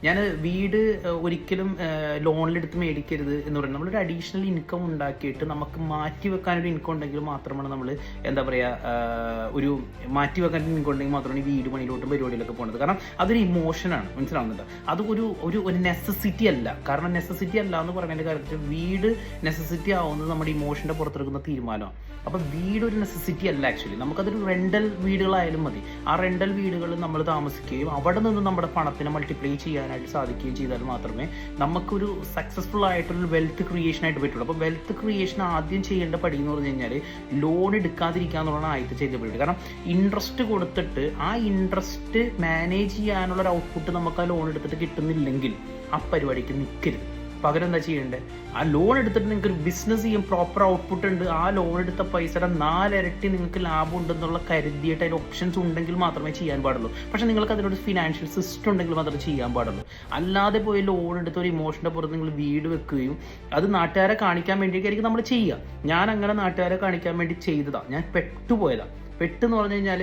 ഞാൻ വീട് ഒരിക്കലും ലോണിലെടുത്ത് മേടിക്കരുത് എന്ന് പറയുന്നത്, നമ്മളൊരു അഡീഷണൽ ഇൻകം ഉണ്ടാക്കിയിട്ട് നമുക്ക് മാറ്റി വെക്കാനൊരു ഇൻകം ഉണ്ടെങ്കിൽ മാത്രമാണ് നമ്മൾ എന്താ പറയുക ഒരു മാറ്റി വെക്കാൻ ഇൻകം ഉണ്ടെങ്കിൽ മാത്രമാണ് ഈ വീട് പണിയിലോട്ടും പരിപാടിയിലൊക്കെ പോകുന്നത്. കാരണം അതൊരു ഇമോഷനാണ്, മനസ്സിലാവുന്നുണ്ട്. അത് ഒരു നെസസിറ്റി അല്ല. കാരണം നെസസിറ്റി അല്ല എന്ന് പറയുന്നതിൻ്റെ കാര്യത്തിൽ വീട് നെസസിറ്റി ആവുന്നത് നമ്മുടെ ഇമോഷൻ്റെ പുറത്തെടുക്കുന്ന തീരുമാനമാണ്. അപ്പം വീട് ഒരു നെസസിറ്റി അല്ല ആക്ച്വലി. നമുക്കതൊരു റെൻ്റൽ വീടുകളായാലും മതി. ആ റെൻ്റൽ വീടുകളിൽ നമ്മൾ താമസിക്കുകയും അവിടെ നിന്ന് നമ്മുടെ പണത്തിനെ മൾട്ടിപ്ലൈ ചെയ്യാനായിട്ട് സാധിക്കുകയും ചെയ്താൽ മാത്രമേ നമുക്കൊരു സക്സസ്ഫുൾ ആയിട്ടൊരു വെൽത്ത് ക്രിയേഷൻ ആയിട്ട് പറ്റുള്ളൂ. അപ്പോൾ വെൽത്ത് ക്രിയേഷൻ ആദ്യം ചെയ്യേണ്ട പടി എന്ന് പറഞ്ഞു കഴിഞ്ഞാൽ ലോൺ എടുക്കാതിരിക്കുക എന്നുള്ളതാണ് ആദ്യത്തെ ചെയ്ത പടി. കാരണം ഇൻട്രസ്റ്റ് കൊടുത്തിട്ട് ആ ഇൻട്രസ്റ്റ് മാനേജ് ചെയ്യാനുള്ള ഒരു ഔട്ട്പുട്ട് നമുക്ക് ആ ലോൺ എടുത്തിട്ട് കിട്ടുന്നില്ലെങ്കിൽ ആ പരിപാടിക്ക് നിൽക്കരുത്. പകരം എന്താ ചെയ്യേണ്ടത്? ആ ലോൺ എടുത്തിട്ട് നിങ്ങൾക്ക് ഒരു ബിസിനസ് ചെയ്യും, പ്രോപ്പർ ഔട്ട്പുട്ട് ഉണ്ട്, ആ ലോൺ എടുത്ത പൈസയുടെ 4 ഇരട്ടി നിങ്ങൾക്ക് ലാഭം ഉണ്ടെന്നുള്ള കരുതിയിട്ട് അതിൽ ഓപ്ഷൻസ് ഉണ്ടെങ്കിൽ മാത്രമേ ചെയ്യാൻ പാടുള്ളൂ. പക്ഷേ നിങ്ങൾക്ക് അതിനൊരു ഫിനാൻഷ്യൽ സിസ്റ്റം ഉണ്ടെങ്കിൽ മാത്രമേ ചെയ്യാൻ പാടുള്ളൂ. അല്ലാതെ പോയി ലോൺ എടുത്ത് ഒരു ഇമോഷൻ്റെ പുറത്ത് നിങ്ങൾ വീട് വെക്കുകയും അത് നാട്ടുകാരെ കാണിക്കാൻ വേണ്ടിയിട്ടായിരിക്കും നമ്മൾ ചെയ്യുക. ഞാൻ അങ്ങനെ നാട്ടുകാരെ കാണിക്കാൻ വേണ്ടി ചെയ്തതാണ്. ഞാൻ പെട്ടുപോയതാണ്. പെട്ടെന്ന് പറഞ്ഞു കഴിഞ്ഞാൽ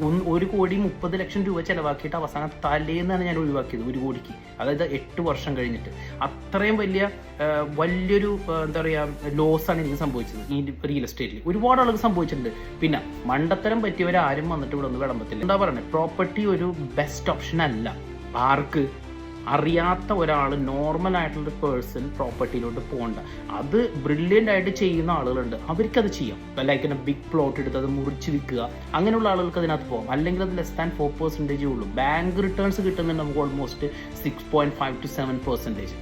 1,30,00,000 രൂപ ചിലവാക്കിയിട്ട് അവസാനം തലേന്നാണ് ഞാൻ ഒഴിവാക്കിയത് 1 കോടിക്ക്. അതായത് 8 വർഷം കഴിഞ്ഞിട്ട്. അത്രയും വലിയൊരു എന്താ പറയുക ലോസാണ് എനിക്ക് സംഭവിച്ചത് ഈ റിയൽ എസ്റ്റേറ്റിൽ. ഒരുപാട് ആളുകൾ സംഭവിച്ചിട്ടുണ്ട്. പിന്നെ മണ്ടത്തരം പറ്റിയവരാരും വന്നിട്ട് ഇവിടെ ഒന്നും വിളമ്പത്തില്ല. എന്താ പറയുന്നത്, പ്രോപ്പർട്ടി ഒരു ബെസ്റ്റ് ഓപ്ഷൻ അല്ല. ആർക്ക്? അറിയാത്ത ഒരാൾ, നോർമൽ ആയിട്ടുള്ളൊരു പേഴ്സൺ പ്രോപ്പർട്ടിയിലോട്ട് പോകണ്ട. അത് ബ്രില്യൻ്റ് ആയിട്ട് ചെയ്യുന്ന ആളുകളുണ്ട്, അവർക്കത് ചെയ്യാം. ലൈക്ക് ബിഗ് പ്ലോട്ട് എടുത്ത് അത് മുറിച്ച് വിൽക്കുക, അങ്ങനെയുള്ള ആളുകൾക്ക് അതിനകത്ത് പോകാം. അല്ലെങ്കിൽ അത് ലെസ് ദാൻ 4% ഉള്ളൂ. ബാങ്ക് റിട്ടേൺസ് കിട്ടുന്നുണ്ട് നമുക്ക് ഓൾമോസ്റ്റ് 6.5 to 7%.